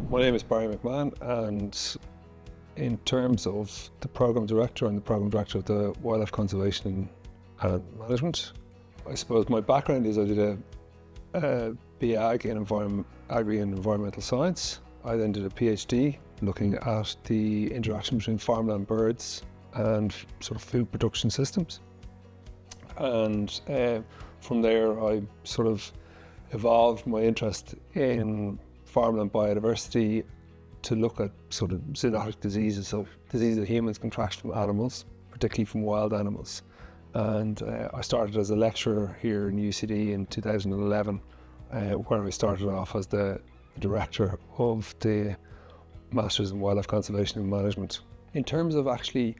My name is Barry Mc Mahon, and in terms of the Programme Director, I'm the Programme Director of the Wildlife Conservation and Management. I suppose my background is I did a BA in Agri and Environmental Science. I then did a PhD looking at the interaction between farmland birds and sort of food production systems. And from there I sort of evolved my interest in farmland biodiversity to look at sort of zoonotic diseases, so diseases that humans contract from animals, particularly from wild animals. And I started as a lecturer here in UCD in 2011, where I started off as the director of the Masters in Wildlife Conservation and Management. In terms of actually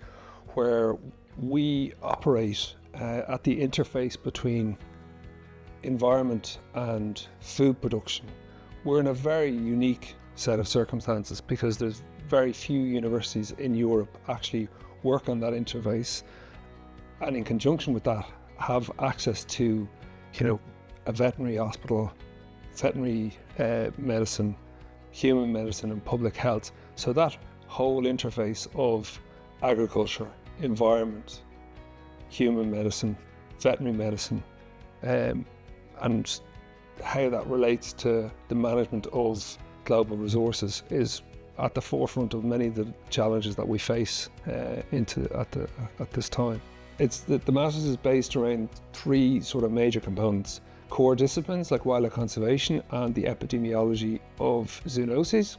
where we operate at the interface between environment and food production, we're in a very unique set of circumstances because there's very few universities in Europe actually work on that interface, and in conjunction with that have access to, a veterinary hospital, veterinary medicine, human medicine and public health. So that whole interface of agriculture, environment, human medicine, veterinary medicine, and how that relates to the management of global resources is at the forefront of many of the challenges that we face at this time. It's the Masters is based around three sort of major components: core disciplines like wildlife conservation and the epidemiology of zoonoses,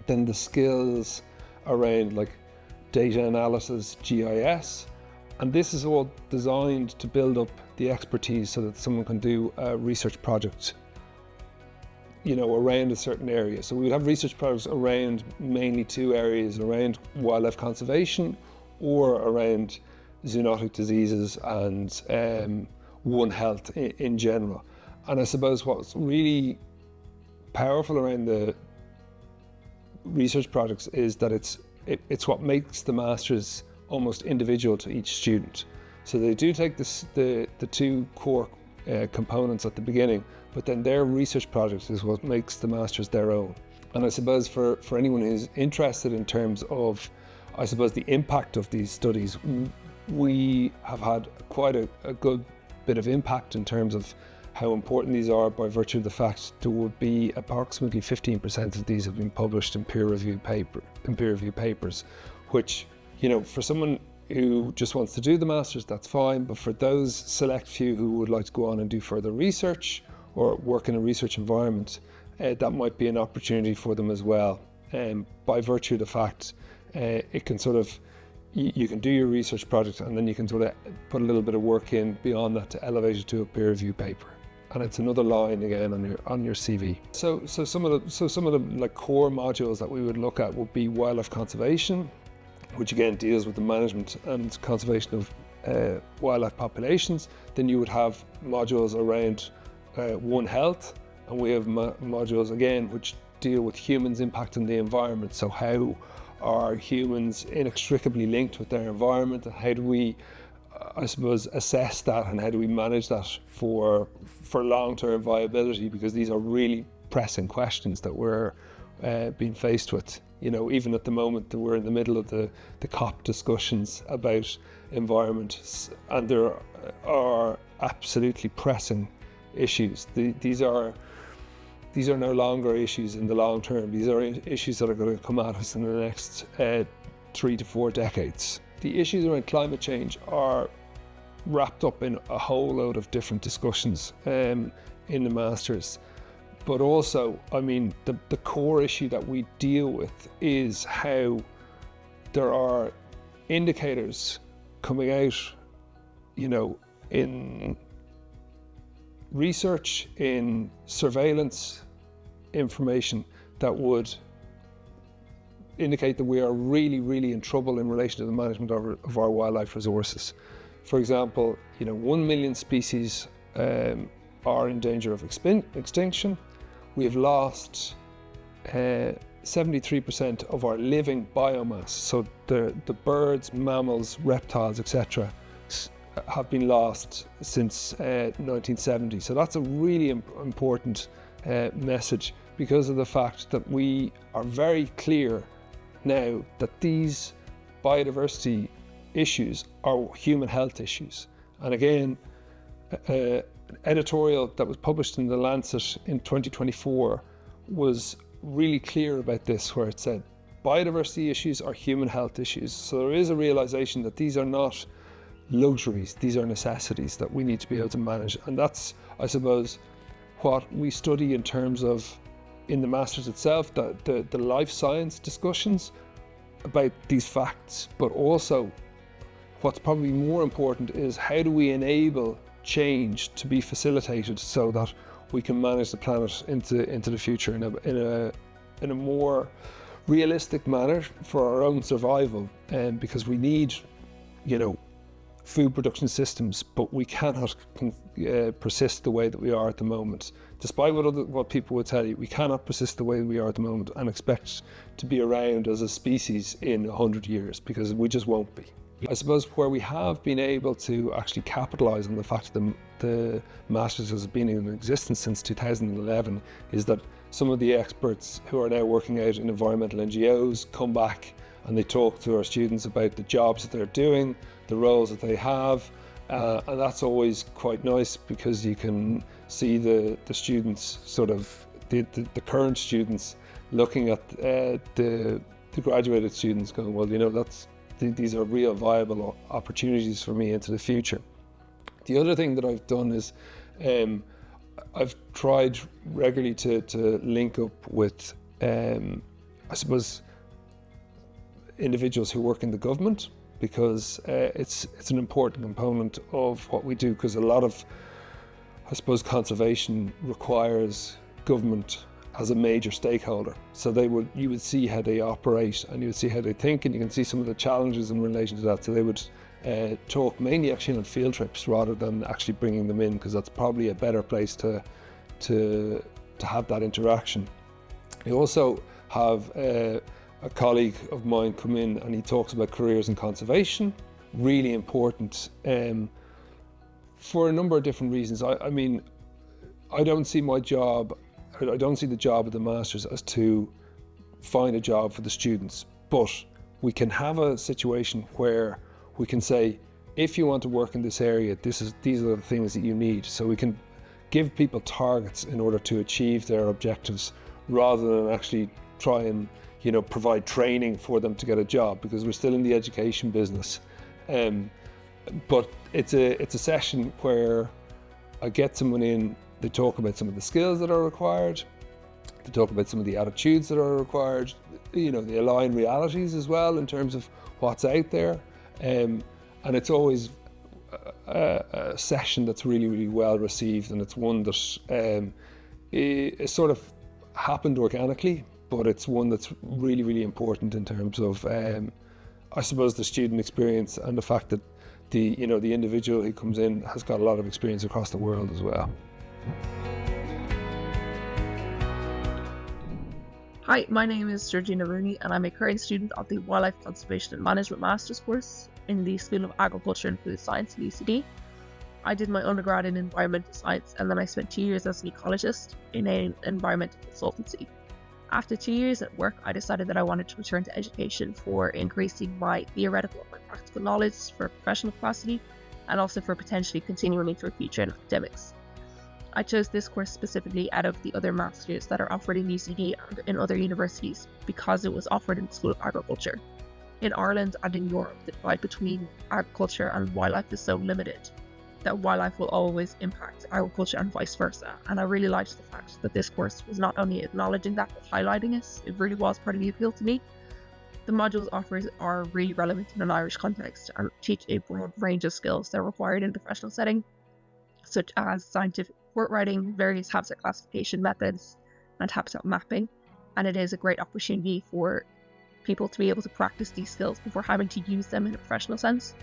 then the skills around like data analysis, GIS, and this is all designed to build up the expertise so that someone can do a research project, around a certain area. So we would have research projects around mainly two areas, around wildlife conservation or around zoonotic diseases and One Health in general. And I suppose what's really powerful around the research projects is that it's what makes the Masters almost individual to each student. So they do take the two core components at the beginning, but then their research project is what makes the Masters their own. And I suppose for anyone who's interested in terms of, I suppose, the impact of these studies, we have had quite a good bit of impact in terms of how important these are by virtue of the fact there would be approximately 15% of these have been published in peer-reviewed papers, which, for someone who just wants to do the Masters, that's fine, but for those select few who would like to go on and do further research or work in a research environment, that might be an opportunity for them as well. By virtue of the fact it can sort of, you can do your research project and then you can sort of put a little bit of work in beyond that to elevate it to a peer review paper. And it's another line again on your CV. So some of the like core modules that we would look at would be wildlife conservation, which again deals with the management and conservation of wildlife populations. Then you would have modules around One Health, and we have modules again which deal with humans' impact on the environment. So how are humans inextricably linked with their environment, and how do we, I suppose, assess that, and how do we manage that for long-term viability, because these are really pressing questions that we're being faced with. Even at the moment that we're in the middle of the COP discussions about environment, and there are absolutely pressing issues. These are no longer issues in the long term. These are issues that are going to come at us in the next 3 to 4 decades. The issues around climate change are wrapped up in a whole load of different discussions in the Masters. But also, the core issue that we deal with is how there are indicators coming out, in research, in surveillance information that would indicate that we are really, really in trouble in relation to the management of our wildlife resources. For example, 1 million species are in danger of extinction. We have lost 73% of our living biomass. So the birds, mammals, reptiles, etc. have been lost since 1970. So that's a really important message. because of the fact that we are very clear now that these biodiversity issues are human health issues. And again, an editorial that was published in The Lancet in 2024 was really clear about this, where it said biodiversity issues are human health issues. So there is a realization that these are not luxuries, these are necessities that we need to be able to manage. And that's, I suppose, what we study in terms of, in the Masters itself, the life science discussions about these facts, but also what's probably more important is how do we enable change to be facilitated so that we can manage the planet into the future in a more realistic manner for our own survival, and because we need, food production systems, but we cannot persist the way that we are at the moment. Despite what people would tell you, we cannot persist the way we are at the moment and expect to be around as a species in 100 years, because we just won't be. I suppose where we have been able to actually capitalise on the fact that the Masters has been in existence since 2011 is that some of the experts who are now working out in environmental NGOs come back and they talk to our students about the jobs that they're doing, the roles that they have, and that's always quite nice, because you can see the students, sort of the current students, looking at the graduated students going, well, these are real viable opportunities for me into the future. The other thing that I've done is I've tried regularly to link up with, I suppose, individuals who work in the government, because it's an important component of what we do, because a lot of, I suppose, conservation requires government as a major stakeholder. So you would see how they operate and you would see how they think, and you can see some of the challenges in relation to that. So they would talk mainly actually on field trips rather than actually bringing them in, because that's probably a better place to have that interaction. I also have a colleague of mine come in and he talks about careers in conservation, really important for a number of different reasons. I mean, I don't see the job of the Masters as to find a job for the students, but we can have a situation where we can say, if you want to work in this area, these are the things that you need. So we can give people targets in order to achieve their objectives, rather than actually try and provide training for them to get a job, because we're still in the education business. But it's a session where I get someone in, they talk about some of the skills that are required, they talk about some of the attitudes that are required, they align realities as well in terms of what's out there. And it's always a session that's really, really well received, and it's one that it sort of happened organically, but it's one that's really, really important in terms of, I suppose, the student experience and the fact that the individual who comes in has got a lot of experience across the world as well. Hi, my name is Georgina Mooney and I'm a current student of the Wildlife Conservation and Management Master's course in the School of Agriculture and Food Science at UCD. I did my undergrad in environmental science, and then I spent 2 years as an ecologist in an environmental consultancy. After 2 years at work, I decided that I wanted to return to education for increasing my theoretical and practical knowledge for professional capacity, and also for potentially continuing into a future in academics. I chose this course specifically out of the other masters that are offered in UCD and in other universities because it was offered in the School of Agriculture. In Ireland and in Europe, the divide between agriculture and wildlife is so limited that wildlife will always impact agriculture and vice versa. And I really liked the fact that this course was not only acknowledging that, but highlighting it. It really was part of the appeal to me. The modules offered are really relevant in an Irish context and teach a broad range of skills that are required in a professional setting, such as scientific report writing, various habitat classification methods, and habitat mapping. And it is a great opportunity for people to be able to practice these skills before having to use them in a professional sense.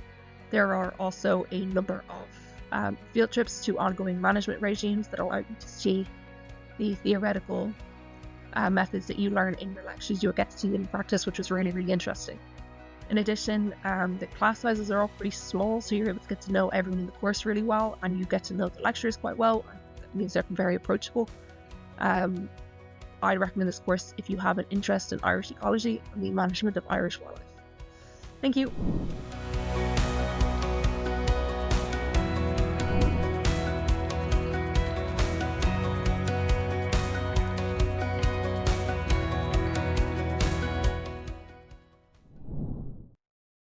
There are also a number of field trips to ongoing management regimes that allow you to see the theoretical methods that you learn in your lectures you'll get to see in practice, which was really, really interesting. In addition, the class sizes are all pretty small, so you're able to get to know everyone in the course really well, and you get to know the lecturers quite well, and that means they're very approachable. I'd recommend this course if you have an interest in Irish ecology and the management of Irish wildlife. Thank you.